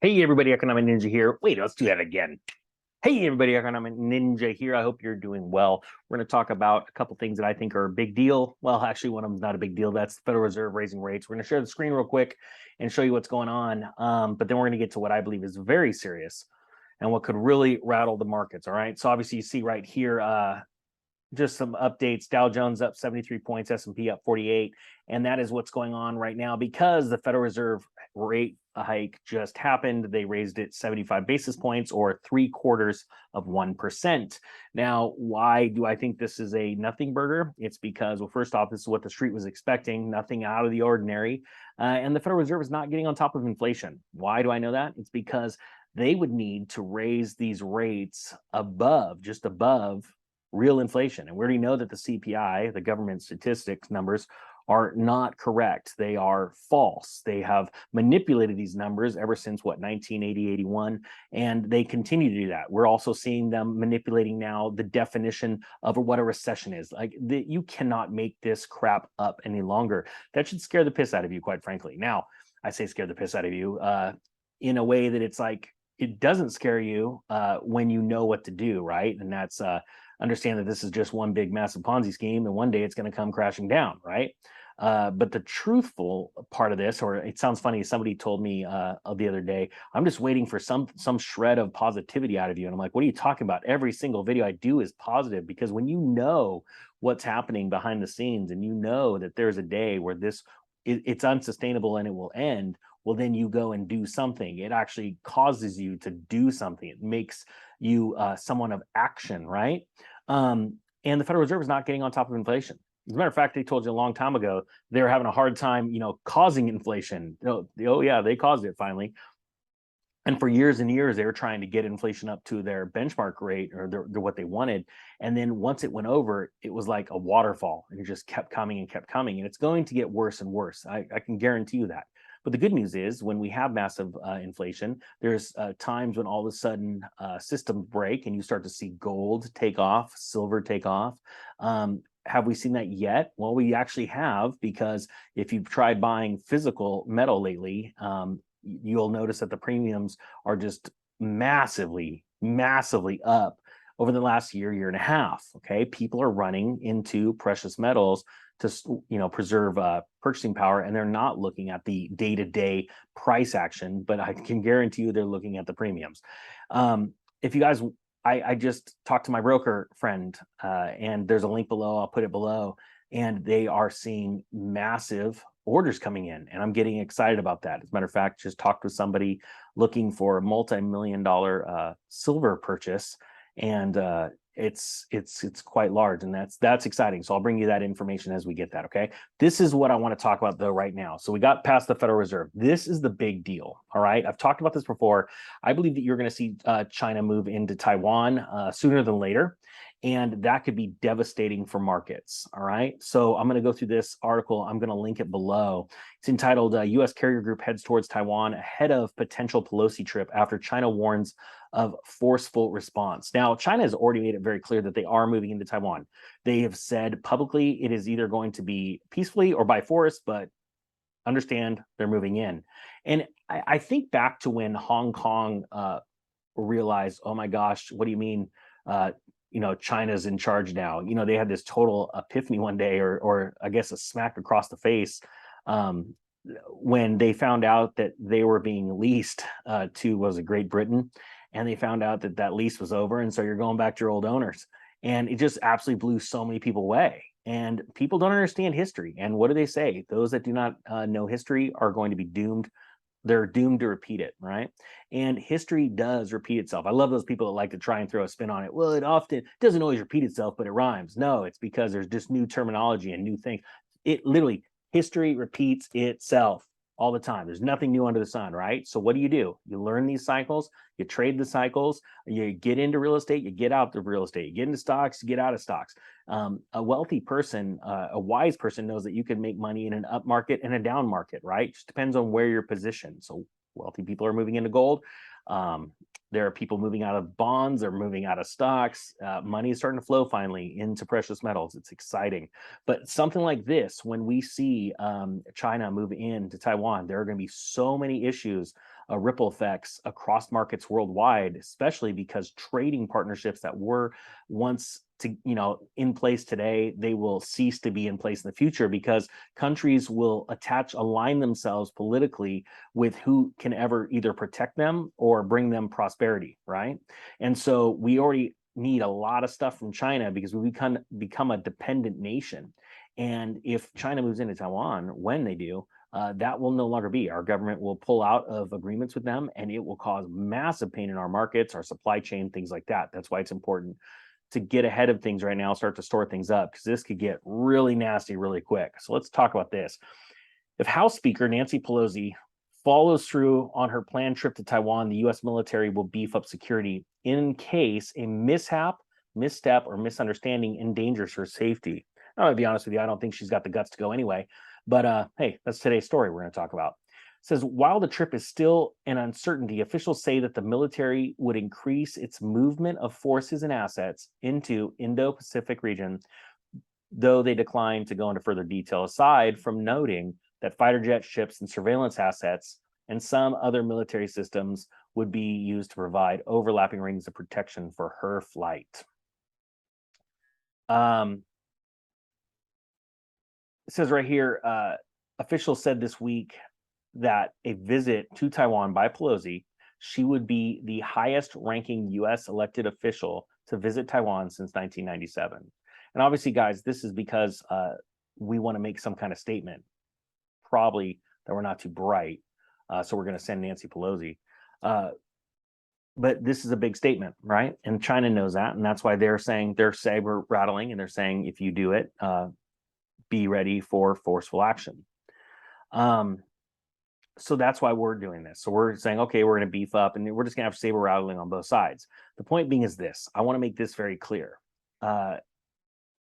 Hey everybody, Economic Ninja here. Wait, let's do that again. Hey everybody, Economic Ninja here. I hope you're doing well. We're going to talk about a couple things that I think are a big deal. Well, actually, one of them is not a big deal. That's the Federal Reserve raising rates. We're going to share the screen real quick and show you what's going on. But then we're going to get to what I believe is very serious and what could really rattle the markets. All right. So obviously, you see right here, just some updates. Dow Jones up 73 points, S&P up 48, and that is what's going on right now because the Federal Reserve rate hike just happened. They raised it 75 basis points, or 0.75%. Now, why do I think this is a nothing burger? It's because, well, first off, this is what the street was expecting, nothing out of the ordinary, and the Federal Reserve is not getting on top of inflation. Why do I know that? It's because they would need to raise these rates above, just above real inflation. And we already know that the CPI, the government statistics numbers, are not correct. They are false. They have manipulated these numbers ever since, 1980, 81, and they continue to do that. We're also seeing them manipulating now the definition of what a recession is. You cannot make this crap up any longer. That should scare the piss out of you, quite frankly. Now, I say scare the piss out of you in a way that it's like, it doesn't scare you when you know what to do, right? And that's understand that this is just one big massive Ponzi scheme, and one day it's going to come crashing down, right? But the truthful part of this, or it sounds funny, somebody told me the other day, I'm just waiting for some shred of positivity out of you. And I'm like, what are you talking about? Every single video I do is positive, because when you know what's happening behind the scenes, and you know that there's a day where it's unsustainable and it will end, well, then you go and do something. It actually causes you to do something. It makes you someone of action, right? And the Federal Reserve is not getting on top of inflation. As a matter of fact, they told you a long time ago they were having a hard time, causing inflation. Oh yeah, they caused it finally. And for years and years, they were trying to get inflation up to their benchmark rate, or what they wanted. And then once it went over, it was like a waterfall, and it just kept coming and kept coming. And it's going to get worse and worse. I can guarantee you that. But the good news is, when we have massive inflation, there's times when all of a sudden systems break and you start to see gold take off, silver take off. Have we seen that yet? Well, we actually have, because if you've tried buying physical metal lately, you'll notice that the premiums are just massively, massively up over the last year and a half. Okay, people are running into precious metals to preserve purchasing power, and they're not looking at the day-to-day price action, but I can guarantee you they're looking at the premiums. If you guys, I just talked to my broker friend, and there's a link below. I'll put it below, and they are seeing massive orders coming in, and I'm getting excited about that. As a matter of fact, just talked with somebody looking for a multi-million-dollar silver purchase, and it's quite large, and that's exciting. So I'll bring you that information as we get that. Okay, this is what I want to talk about though right now. So we got past the Federal Reserve. This is the big deal. All right, I've talked about this before. I believe that you're going to see China move into Taiwan sooner than later, and that could be devastating for markets. All right, so I'm going to go through this article. I'm going to link it below. It's entitled U.S. Carrier Group Heads Towards Taiwan Ahead of Potential Pelosi Trip After China Warns of Forceful Response. Now, China has already made it very clear that they are moving into Taiwan. They have said publicly it is either going to be peacefully or by force, but understand they're moving in. And I think back to when Hong Kong realized, oh my gosh, what do you mean China's in charge now? They had this total epiphany one day, or I guess a smack across the face, when they found out that they were being leased to, was it Great Britain? And they found out that lease was over, and so you're going back to your old owners. And it just absolutely blew so many people away. And people don't understand history. And what do they say? Those that do not know history are going to be doomed. They're doomed to repeat it, right? And history does repeat itself. I love those people that like to try and throw a spin on it. Well, it often doesn't always repeat itself, but it rhymes. No, it's because there's just new terminology and new things. It literally, history repeats itself all the time. There's nothing new under the sun, right? So what do? You learn these cycles, you trade the cycles, you get into real estate, you get out of real estate, you get into stocks, you get out of stocks. A wealthy person, a wise person knows that you can make money in an up market and a down market, right? Just depends on where you're positioned. So wealthy people are moving into gold. There are people moving out of bonds, they're moving out of stocks. Money is starting to flow finally into precious metals. It's exciting. But something like this, when we see China move into Taiwan, there are going to be so many issues, ripple effects across markets worldwide, especially because trading partnerships that were once in place today, they will cease to be in place in the future because countries will align themselves politically with who can ever either protect them or bring them prosperity, right? And so we already need a lot of stuff from China because we become a dependent nation. And if China moves into Taiwan, when they do, that will no longer be. Our government will pull out of agreements with them, and it will cause massive pain in our markets, our supply chain, things like that. That's why it's important to get ahead of things right now, start to store things up, because this could get really nasty really quick. So let's talk about this. If House Speaker Nancy Pelosi follows through on her planned trip to Taiwan, the U.S. military will beef up security in case a mishap, misstep, or misunderstanding endangers her safety. I'm gonna be honest with you, I don't think she's got the guts to go anyway. But hey, that's today's story we're going to talk about. It says, while the trip is still an uncertainty, officials say that the military would increase its movement of forces and assets into Indo-Pacific region, though they declined to go into further detail, aside from noting that fighter jet ships and surveillance assets and some other military systems would be used to provide overlapping rings of protection for her flight. It says right here, officials said this week that a visit to Taiwan by Pelosi, she would be the highest ranking U.S. elected official to visit Taiwan since 1997. And obviously, guys, this is because we want to make some kind of statement, probably that we're not too bright. So we're going to send Nancy Pelosi. But this is a big statement, right? And China knows that. And that's why they're saying, they're saber rattling, and they're saying, if you do it, be ready for forceful action. So that's why we're doing this. So we're saying, okay, we're going to beef up, and we're just going to have saber rattling on both sides. The point being is this: I want to make this very clear.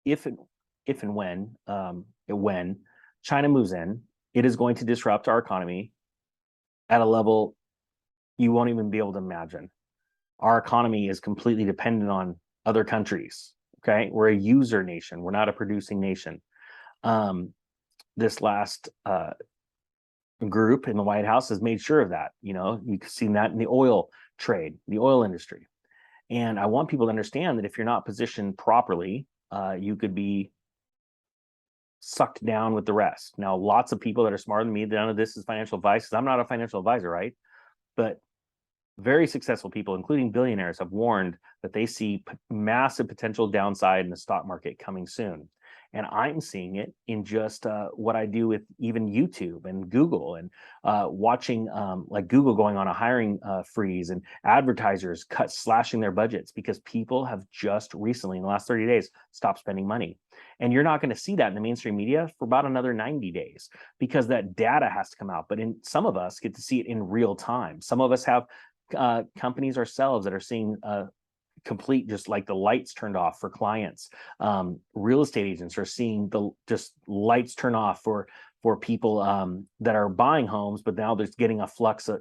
If and when China moves in, it is going to disrupt our economy at a level you won't even be able to imagine. Our economy is completely dependent on other countries. Okay, we're a user nation. We're not a producing nation. This last group in the White House has made sure of that. You've seen that in the oil trade, the oil industry. And I want people to understand that if you're not positioned properly, you could be sucked down with the rest. Now, lots of people that are smarter than me, none of this is financial advice, because I'm not a financial advisor, right? But very successful people, including billionaires, have warned that they see massive potential downside in the stock market coming soon. And I'm seeing it in just what I do with even YouTube and Google, and watching like Google going on a hiring freeze, and advertisers slashing their budgets because people have just recently, in the last 30 days, stopped spending money. And you're not going to see that in the mainstream media for about another 90 days because that data has to come out. But some of us get to see it in real time. Some of us have companies ourselves that are seeing complete, just like the lights turned off for clients. Real estate agents are seeing the just lights turn off for people that are buying homes, but now there's getting a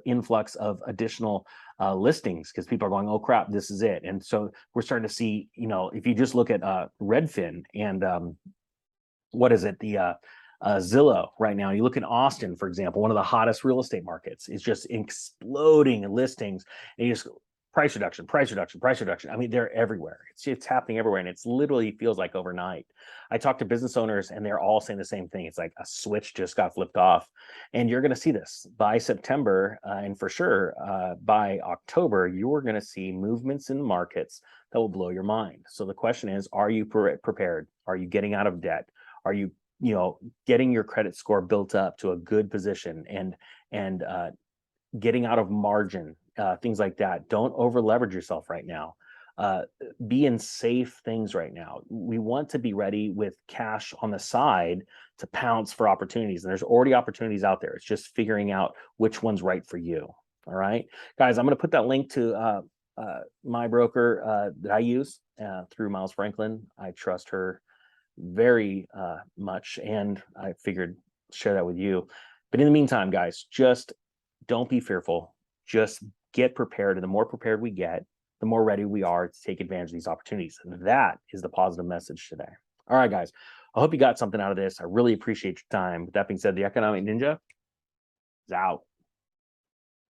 influx of additional listings because people are going, oh crap, this is it. And so we're starting to see, if you just look at Redfin and what is it, the Zillow right now. You look at Austin, for example, one of the hottest real estate markets, is just exploding in listings. And you just price reduction, price reduction, price reduction. I mean, they're everywhere. It's happening everywhere, and it's literally feels like overnight. I talk to business owners, and they're all saying the same thing. It's like a switch just got flipped off, and you're going to see this by September, and for sure by October. You're going to see movements in the markets that will blow your mind. So the question is, are you prepared? Are you getting out of debt? Are you getting your credit score built up to a good position, and getting out of margin, things like that? Don't over leverage yourself right now. Be in safe things right now. We want to be ready with cash on the side to pounce for opportunities. And there's already opportunities out there. It's just figuring out which one's right for you. All right, guys, I'm going to put that link to my broker that I use through Miles Franklin. I trust her very much, and I figured share that with you. But in the meantime, guys, just don't be fearful. Just get prepared. And the more prepared we get, the more ready we are to take advantage of these opportunities. And that is the positive message today. All right, guys. I hope you got something out of this. I really appreciate your time. With that being said, the Economic Ninja is out.